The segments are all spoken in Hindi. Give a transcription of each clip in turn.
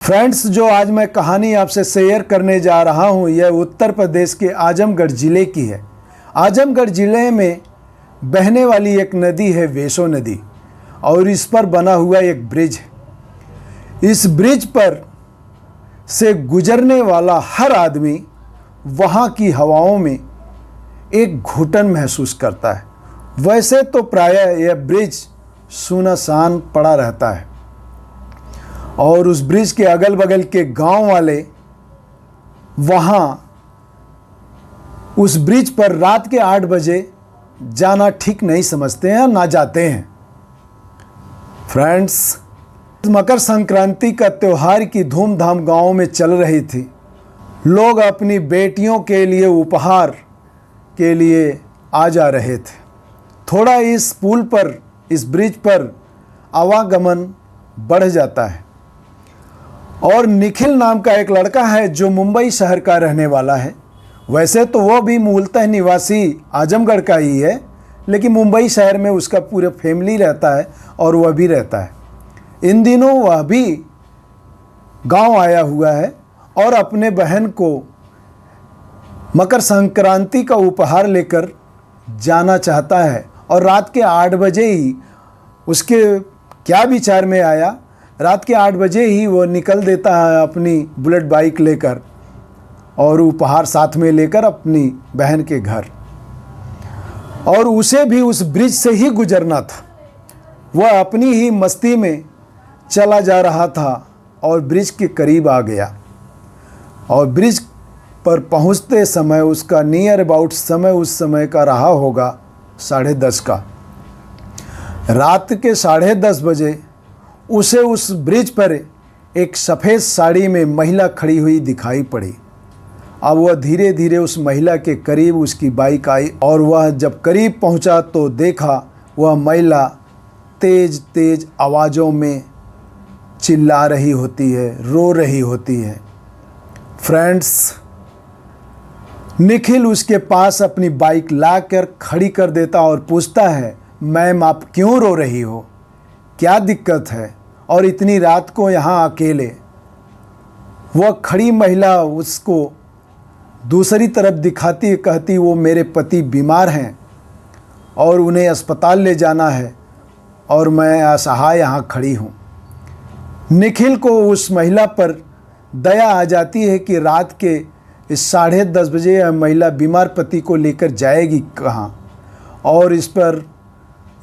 फ्रेंड्स, जो आज मैं कहानी आपसे शेयर करने जा रहा हूँ यह उत्तर प्रदेश के आजमगढ़ ज़िले की है। आजमगढ़ ज़िले में बहने वाली एक नदी है वेसो नदी, और इस पर बना हुआ एक ब्रिज है। इस ब्रिज पर से गुजरने वाला हर आदमी वहाँ की हवाओं में एक घुटन महसूस करता है। वैसे तो प्रायः यह ब्रिज सुनसान पड़ा रहता है और उस ब्रिज के अगल बगल के गांव वाले वहाँ उस ब्रिज पर रात के 8 बजे जाना ठीक नहीं समझते हैं, ना जाते हैं। फ्रेंड्स, मकर संक्रांति का त्यौहार की धूमधाम गांव में चल रही थी। लोग अपनी बेटियों के लिए उपहार के लिए आ जा रहे थे। थोड़ा इस पुल पर, इस ब्रिज पर आवागमन बढ़ जाता है और निखिल नाम का एक लड़का है जो मुंबई शहर का रहने वाला है। वैसे तो वह भी मूलतः निवासी आजमगढ़ का ही है, लेकिन मुंबई शहर में उसका पूरा फैमिली रहता है और वह भी रहता है। इन दिनों वह भी गांव आया हुआ है और अपने बहन को मकर संक्रांति का उपहार लेकर जाना चाहता है। और रात के 8 बजे ही उसके क्या विचार में आया, रात के 8 बजे ही वो निकल देता है अपनी बुलेट बाइक लेकर और उपहार साथ में लेकर अपनी बहन के घर। और उसे भी उस ब्रिज से ही गुजरना था। वह अपनी ही मस्ती में चला जा रहा था और ब्रिज के करीब आ गया। और ब्रिज पर पहुंचते समय उसका नियर अबाउट समय उस समय का रहा होगा 10:30 का। रात के 10:30 बजे उसे उस ब्रिज पर एक सफ़ेद साड़ी में महिला खड़ी हुई दिखाई पड़ी। अब वह धीरे धीरे उस महिला के करीब उसकी बाइक आई और वह जब करीब पहुंचा तो देखा वह महिला तेज तेज आवाज़ों में चिल्ला रही होती है, रो रही होती है। फ्रेंड्स, निखिल उसके पास अपनी बाइक लाकर खड़ी कर देता और पूछता है, मैम आप क्यों रो रही हो, क्या दिक्कत है और इतनी रात को यहाँ अकेले। वह खड़ी महिला उसको दूसरी तरफ दिखाती कहती, वो मेरे पति बीमार हैं और उन्हें अस्पताल ले जाना है और मैं असहाय यहाँ खड़ी हूँ। निखिल को उस महिला पर दया आ जाती है कि रात के इस 10:30 बजे यह महिला बीमार पति को लेकर जाएगी कहाँ, और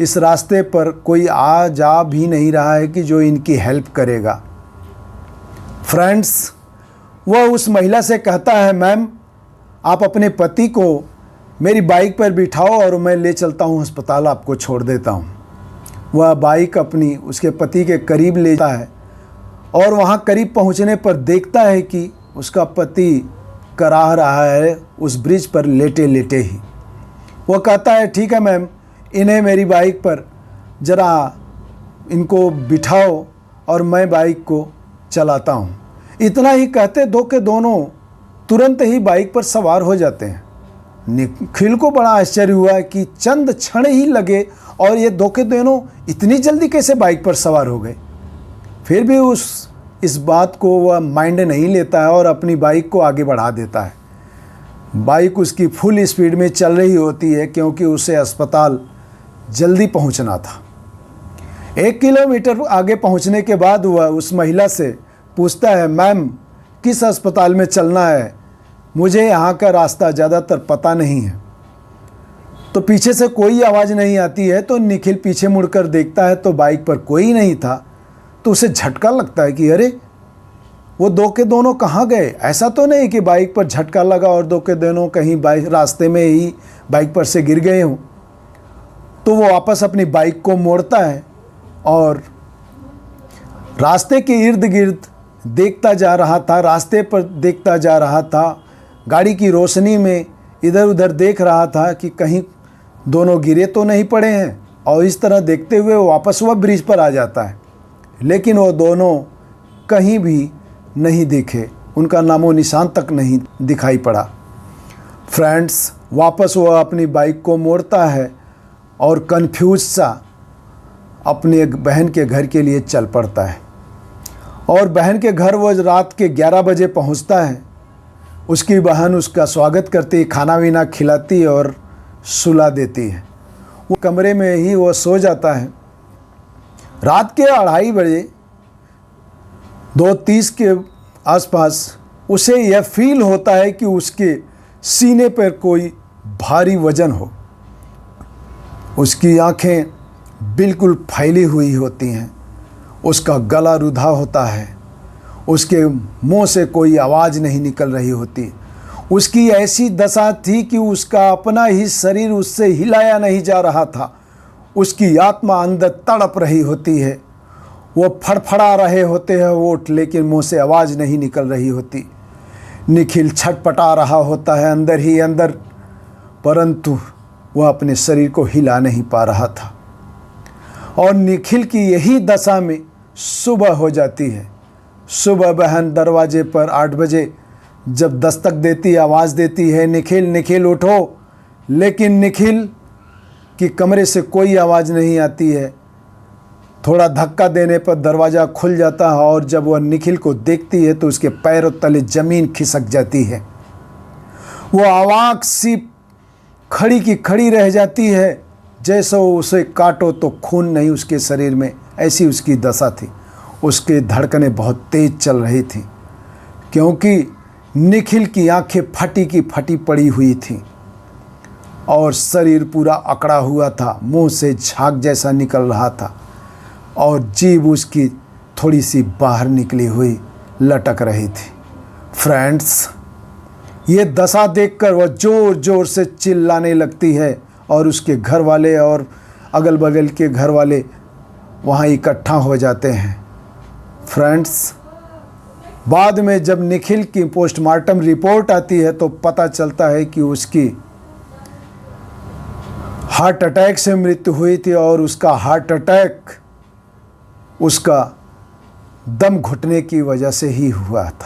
इस रास्ते पर कोई आ जा भी नहीं रहा है कि जो इनकी हेल्प करेगा। फ्रेंड्स, वह उस महिला से कहता है, मैम आप अपने पति को मेरी बाइक पर बिठाओ और मैं ले चलता हूँ अस्पताल, आपको छोड़ देता हूँ। वह बाइक अपनी उसके पति के करीब लेता है और वहाँ करीब पहुँचने पर देखता है कि उसका पति कराह रहा है उस ब्रिज पर लेटे लेटे ही। वो कहता है, ठीक है मैम, इन्हें मेरी बाइक पर ज़रा इनको बिठाओ और मैं बाइक को चलाता हूँ। इतना ही कहते दो के दोनों तुरंत ही बाइक पर सवार हो जाते हैं। निखिल को बड़ा आश्चर्य हुआ कि चंद क्षण ही लगे और ये दो के दोनों इतनी जल्दी कैसे बाइक पर सवार हो गए। फिर भी इस बात को वह माइंड नहीं लेता है और अपनी बाइक को आगे बढ़ा देता है। बाइक उसकी फुल स्पीड में चल रही होती है क्योंकि उसे अस्पताल जल्दी पहुंचना था। 1 किलोमीटर आगे पहुंचने के बाद वह उस महिला से पूछता है, मैम किस अस्पताल में चलना है, मुझे यहाँ का रास्ता ज़्यादातर पता नहीं है। तो पीछे से कोई आवाज़ नहीं आती है। तो निखिल पीछे मुड़कर देखता है तो बाइक पर कोई नहीं था। तो उसे झटका लगता है कि अरे वो दो के दोनों कहाँ गए। ऐसा तो नहीं कि बाइक पर झटका लगा और दो के दोनों कहीं रास्ते में ही बाइक पर से गिर गए हों। तो वो वापस अपनी बाइक को मोड़ता है और रास्ते के इर्द गिर्द देखता जा रहा था, रास्ते पर देखता जा रहा था, गाड़ी की रोशनी में इधर उधर देख रहा था कि कहीं दोनों गिरे तो नहीं पड़े हैं। और इस तरह देखते हुए वापस वह ब्रिज पर आ जाता है, लेकिन वो दोनों कहीं भी नहीं दिखे, उनका नामो निशान तक नहीं दिखाई पड़ा। फ्रेंड्स, वापस वह अपनी बाइक को मोड़ता है और कन्फ्यूज सा अपने बहन के घर के लिए चल पड़ता है। और बहन के घर वो रात के 11 बजे पहुंचता है। उसकी बहन उसका स्वागत करती, खाना वीना खिलाती और सुला देती है। वो कमरे में ही वो सो जाता है। रात के 2:30 बजे 2:30 के आसपास उसे यह फील होता है कि उसके सीने पर कोई भारी वजन हो। उसकी आंखें बिल्कुल फैली हुई होती हैं, उसका गला रुधा होता है, उसके मुंह से कोई आवाज़ नहीं निकल रही होती। उसकी ऐसी दशा थी कि उसका अपना ही शरीर उससे हिलाया नहीं जा रहा था। उसकी आत्मा अंदर तड़प रही होती है। वो फड़फड़ा रहे होते हैं ओठ, लेकिन मुंह से आवाज़ नहीं निकल रही होती। निखिल छटपटा रहा होता है अंदर ही अंदर, परंतु वह अपने शरीर को हिला नहीं पा रहा था। और निखिल की यही दशा में सुबह हो जाती है। सुबह बहन दरवाजे पर 8 बजे जब दस्तक देती, आवाज़ देती है, निखिल निखिल उठो, लेकिन निखिल की कमरे से कोई आवाज़ नहीं आती है। थोड़ा धक्का देने पर दरवाज़ा खुल जाता है और जब वह निखिल को देखती है तो उसके पैरों तले ज़मीन खिसक जाती है। वो अवाक सी खड़ी की खड़ी रह जाती है, जैसे उसे काटो तो खून नहीं उसके शरीर में, ऐसी उसकी दशा थी। उसकी धड़कनें बहुत तेज़ चल रही थी, क्योंकि निखिल की आंखें फटी की फटी पड़ी हुई थी और शरीर पूरा अकड़ा हुआ था। मुंह से झाग जैसा निकल रहा था और जीभ उसकी थोड़ी सी बाहर निकली हुई लटक रही थी। फ्रेंड्स, ये दशा देखकर वह ज़ोर ज़ोर से चिल्लाने लगती है और उसके घर वाले और अगल बगल के घर वाले वहाँ इकट्ठा हो जाते हैं। फ्रेंड्स, बाद में जब निखिल की पोस्टमार्टम रिपोर्ट आती है तो पता चलता है कि उसकी हार्ट अटैक से मृत्यु हुई थी और उसका हार्ट अटैक उसका दम घुटने की वजह से ही हुआ था।